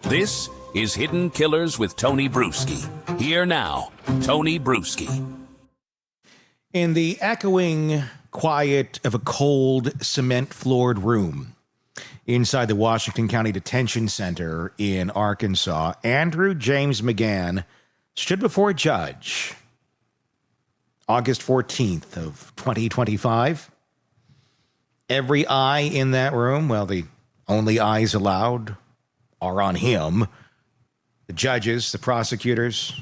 This is Hidden Killers with Tony Bruschi. Here now, Tony Bruschi. In the echoing quiet of a cold, cement-floored room inside the Washington County Detention Center in Arkansas, Andrew James McGann stood before a judge August 14th of 2025. Every eye in that room, well, the only eyes allowed are on him. The judges, the prosecutors,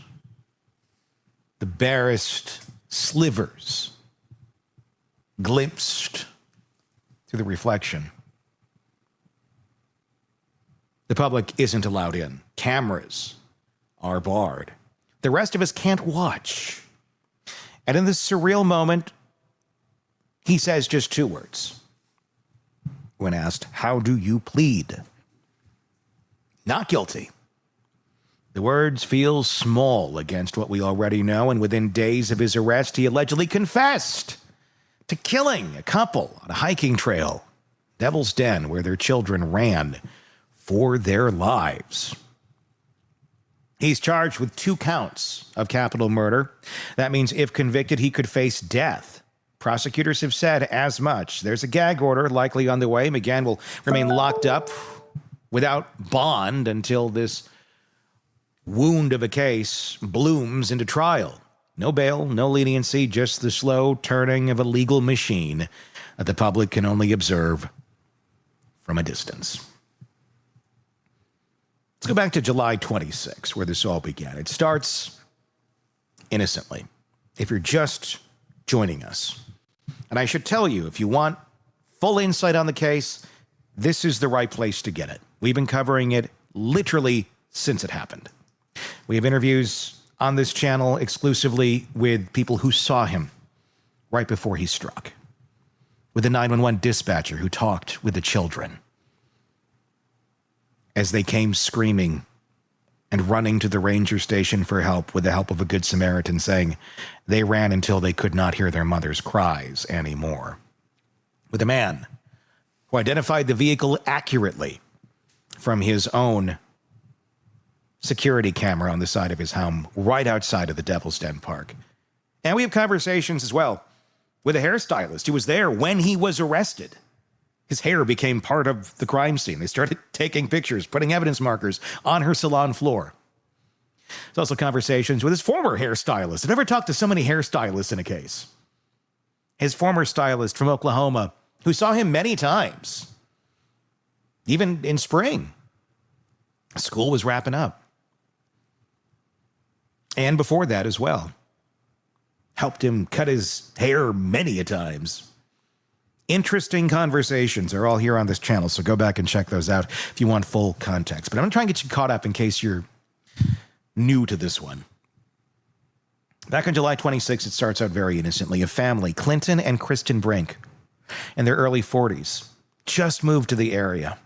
the barest slivers glimpsed through the reflection. The public isn't allowed in. Cameras are barred. The rest of us can't watch. And in this surreal moment, he says just two words. When asked, "How do you plead?" Not guilty. The words feel small against what we already know, and within days of his arrest, he allegedly confessed to killing a couple on a hiking trail, Devil's Den, where their children ran for their lives. He's charged with 2 counts of capital murder. That means if convicted, he could face death. Prosecutors have said as much. There's a gag order likely on the way. McGann will remain locked up without bond until this wound of a case blooms into trial. No bail, no leniency, just the slow turning of a legal machine that the public can only observe from a distance. Let's go back to July 26, where this all began. It starts innocently. If you're just joining us, and I should tell you, if you want full insight on the case, this is the right place to get it. We've been covering it literally since it happened. We have interviews on this channel exclusively with people who saw him right before he struck, with the 911 dispatcher who talked with the children as they came screaming and running to the ranger station for help with the help of a good Samaritan, saying they ran until they could not hear their mother's cries anymore. With a man who identified the vehicle accurately from his own security camera on the side of his home right outside of the Devil's Den Park. And we have conversations as well with a hairstylist who was there when he was arrested. His hair became part of the crime scene. They started taking pictures, putting evidence markers on her salon floor. There's also conversations with his former hairstylist. I've never talked to so many hairstylists in a case. His former stylist from Oklahoma, who saw him many times, even in spring. School was wrapping up. And before that as well. Helped him cut his hair many a times. Interesting conversations are all here on this channel, so go back and check those out if you want full context. But I'm going to try and get you caught up in case you're new to this one. Back on July 26th, it starts out very innocently. A family, Clinton and Cristen Brink, in their early 40s, just moved to the area,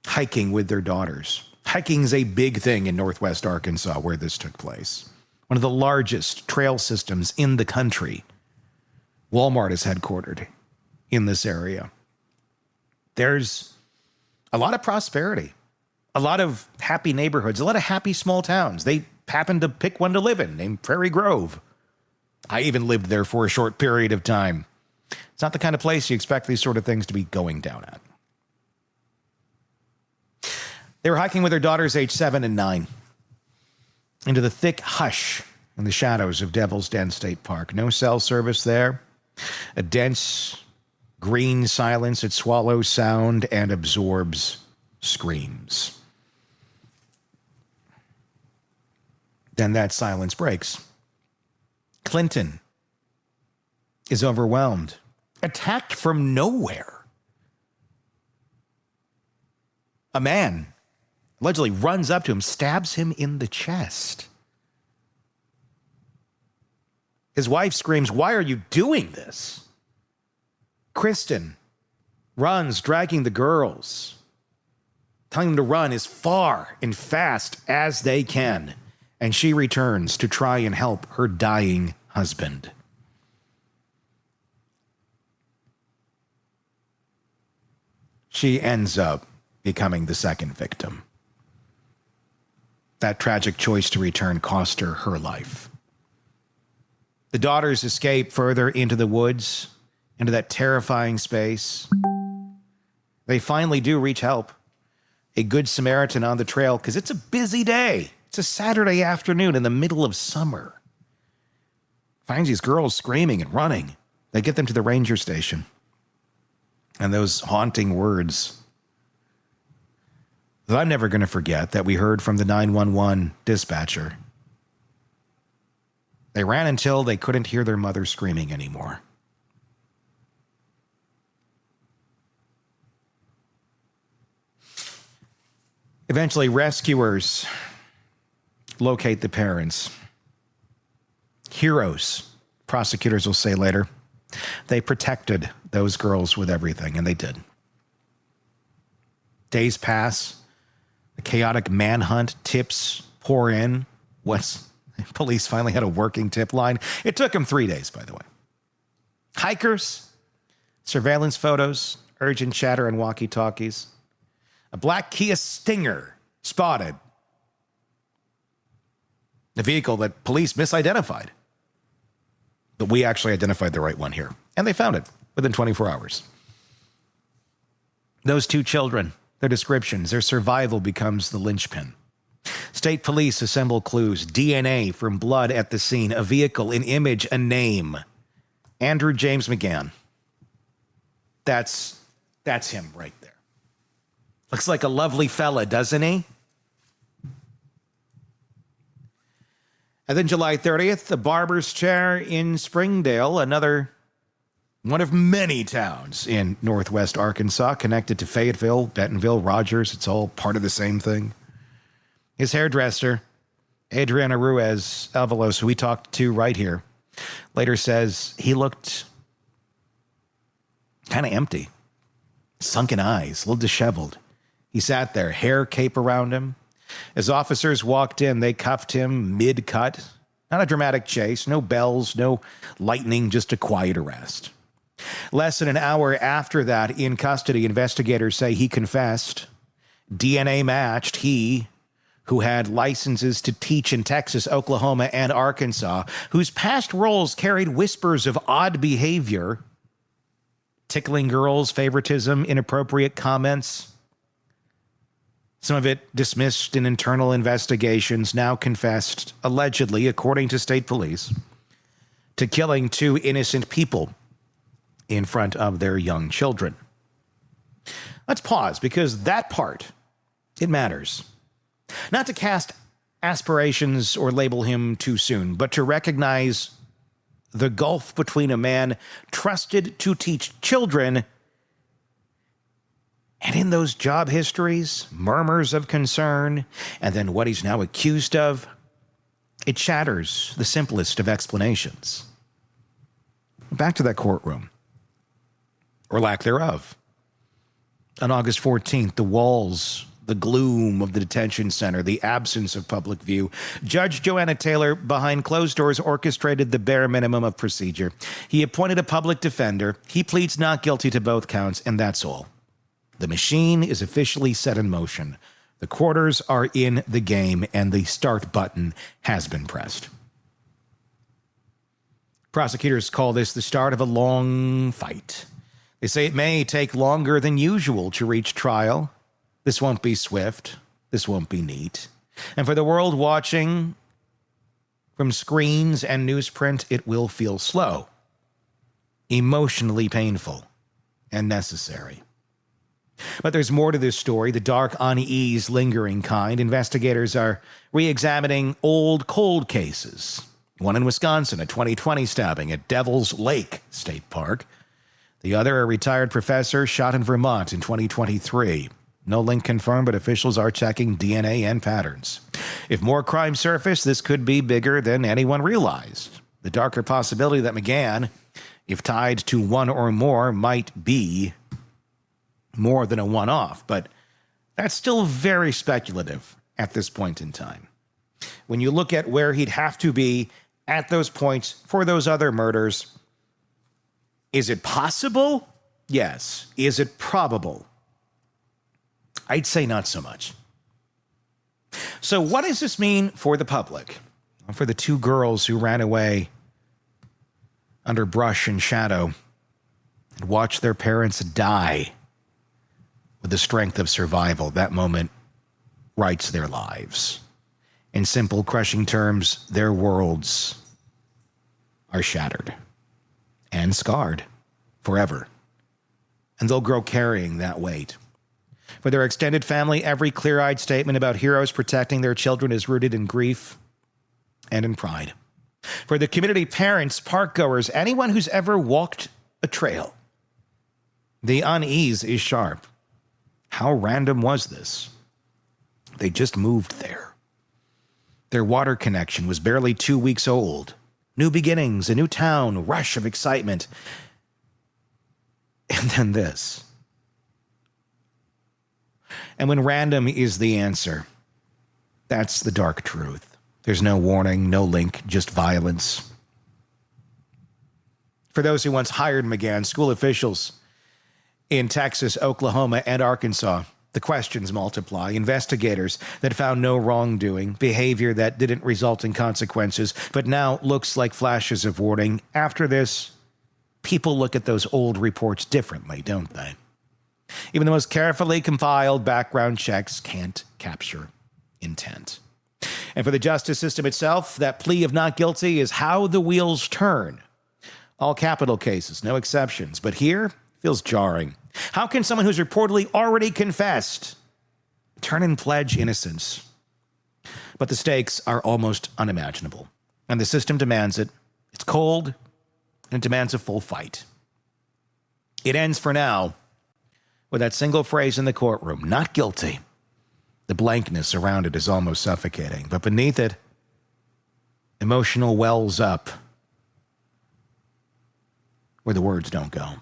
hiking with their daughters. Hiking is a big thing in northwest Arkansas where this took place. One of the largest trail systems in the country. Walmart is headquartered in this area. There's a lot of prosperity, a lot of happy neighborhoods, a lot of happy small towns. They happened to pick one to live in named Prairie Grove. I even lived there for a short period of time. It's not the kind of place you expect these sort of things to be going down at. They were hiking with their daughters, age 7 and 9, into the thick hush in the shadows of Devil's Den State Park. No cell service there. A dense green silence. It swallows sound and absorbs screams. Then that silence breaks. Clinton is overwhelmed, attacked from nowhere. A man allegedly runs up to him, stabs him in the chest. His wife screams, "Why are you doing this?" Cristen runs, dragging the girls, telling them to run as far and fast as they can. And she returns to try and help her dying husband. She ends up becoming the second victim. That tragic choice to return cost her life. The daughters escape further into the woods, into that terrifying space. They finally do reach help. A good Samaritan on the trail, because it's a busy day. It's a Saturday afternoon in the middle of summer. Finds these girls screaming and running. They get them to the ranger station. And those haunting words that I'm never going to forget that we heard from the 911 dispatcher. They ran until they couldn't hear their mother screaming anymore. Eventually, rescuers locate the parents. Heroes, prosecutors will say later. They protected those girls with everything, and they did. Days pass. The chaotic manhunt tips pour in. Once police finally had a working tip line. It took them 3 days, by the way. Hikers, surveillance photos, urgent chatter and walkie-talkies. A black Kia Stinger spotted. The vehicle that police misidentified. But we actually identified the right one here. And they found it within 24 hours. Those two children, their descriptions, their survival becomes the linchpin. State police assemble clues, DNA from blood at the scene, a vehicle, an image, a name. Andrew James McGann. That's him right there. Looks like a lovely fella, doesn't he? And then July 30th, the barber's chair in Springdale, another one of many towns in northwest Arkansas, connected to Fayetteville, Bentonville, Rogers. It's all part of the same thing. His hairdresser, Adriana Ruiz Alvalos, who we talked to right here, later says he looked kind of empty. Sunken eyes, a little disheveled. He sat there, hair cape around him. As officers walked in, they cuffed him mid-cut. Not a dramatic chase, no bells, no lightning, just a quiet arrest. Less than an hour after that, in custody, investigators say he confessed. DNA matched he, who had licenses to teach in Texas, Oklahoma, and Arkansas, whose past roles carried whispers of odd behavior, tickling girls, favoritism, inappropriate comments. Some of it dismissed in internal investigations, now confessed, allegedly, according to state police, to killing two innocent people in front of their young children. Let's pause, because that part, it matters. Not to cast aspirations or label him too soon, but to recognize the gulf between a man trusted to teach children and in those job histories, murmurs of concern, and then what he's now accused of, it shatters the simplest of explanations. Back to that courtroom, or lack thereof. On August 14th, the walls, the gloom of the detention center, the absence of public view. Judge Joanna Taylor, behind closed doors, orchestrated the bare minimum of procedure. He appointed a public defender. He pleads not guilty to both counts, and that's all. The machine is officially set in motion. The quarters are in the game, and the start button has been pressed. Prosecutors call this the start of a long fight. They say it may take longer than usual to reach trial. This won't be swift. This won't be neat. And for the world watching from screens and newsprint, it will feel slow, emotionally painful, and necessary. But there's more to this story, the dark unease lingering kind. Investigators are re-examining old cold cases. One in Wisconsin, a 2020 stabbing at Devil's Lake State Park. The other, a retired professor shot in Vermont in 2023. No link confirmed, but officials are checking DNA and patterns. If more crimes surface, this could be bigger than anyone realized. The darker possibility that McGann, if tied to one or more, might be more than a one-off, but that's still very speculative at this point in time. When you look at where he'd have to be at those points for those other murders, is it possible? Yes. Is it probable? I'd say not so much. So what does this mean for the public? For the two girls who ran away under brush and shadow and watched their parents die with the strength of survival. That moment writes their lives. In simple, crushing terms, their worlds are shattered and scarred forever. And they'll grow carrying that weight. For their extended family, every clear-eyed statement about heroes protecting their children is rooted in grief and in pride. For the community parents, parkgoers, anyone who's ever walked a trail, the unease is sharp. How random was this? They just moved there. Their water connection was barely 2 weeks old. New beginnings, a new town, rush of excitement. And then this. And when random is the answer, that's the dark truth. There's no warning, no link, just violence. For those who once hired McGann, school officials in Texas, Oklahoma, and Arkansas, the questions multiply. Investigators that found no wrongdoing, behavior that didn't result in consequences, but now looks like flashes of warning. After this, people look at those old reports differently, don't they? Even the most carefully compiled background checks can't capture intent. And for the justice system itself, that plea of not guilty is how the wheels turn. All capital cases, no exceptions. But here, feels jarring. How can someone who's reportedly already confessed turn and pledge innocence? But the stakes are almost unimaginable. And the system demands it. It's cold, and it demands a full fight. It ends for now with that single phrase in the courtroom, not guilty. The blankness around it is almost suffocating, but beneath it, emotional wells up where the words don't go.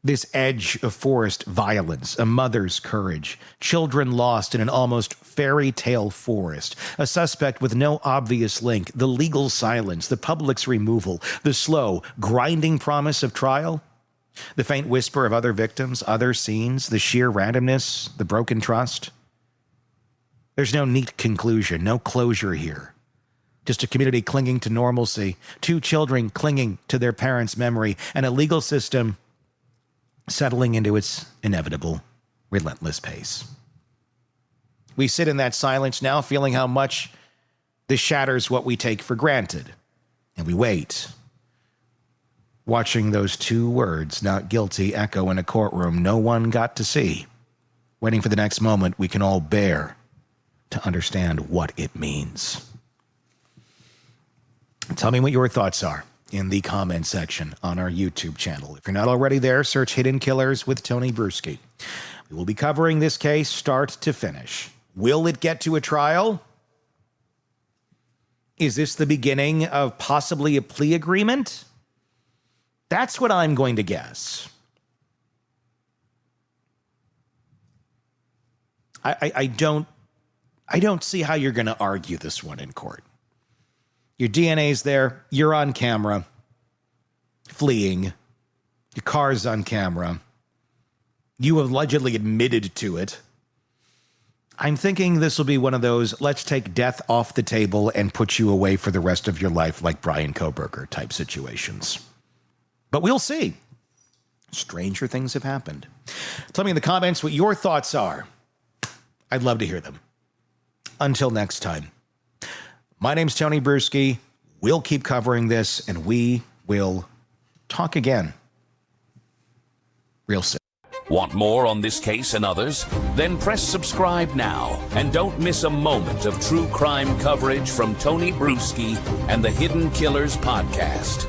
This edge of forest violence, a mother's courage, children lost in an almost fairy tale forest, a suspect with no obvious link, the legal silence, the public's removal, the slow, grinding promise of trial, the faint whisper of other victims, other scenes, the sheer randomness, the broken trust. There's no neat conclusion, no closure here. Just a community clinging to normalcy, two children clinging to their parents' memory, and a legal system settling into its inevitable, relentless pace. We sit in that silence now, feeling how much this shatters what we take for granted. And we wait, watching those two words, not guilty, echo in a courtroom no one got to see, waiting for the next moment we can all bear to understand what it means. Tell me what your thoughts are in the comment section on our YouTube channel. If you're not already there, search Hidden Killers with Tony Bruschi. We will be covering this case start to finish. Will it get to a trial? Is this the beginning of possibly a plea agreement? That's what I'm going to guess. I don't see how you're going to argue this one in court. Your DNA's there. You're on camera, fleeing. Your car's on camera. You allegedly admitted to it. I'm thinking this will be one of those, let's take death off the table and put you away for the rest of your life like Brian Koberger type situations. But we'll see. Stranger things have happened. Tell me in the comments what your thoughts are. I'd love to hear them. Until next time. My name's Tony Bruschi. We'll keep covering this, and we will talk again real soon. Want more on this case and others? Then press subscribe now and don't miss a moment of true crime coverage from Tony Bruschi and the Hidden Killers podcast.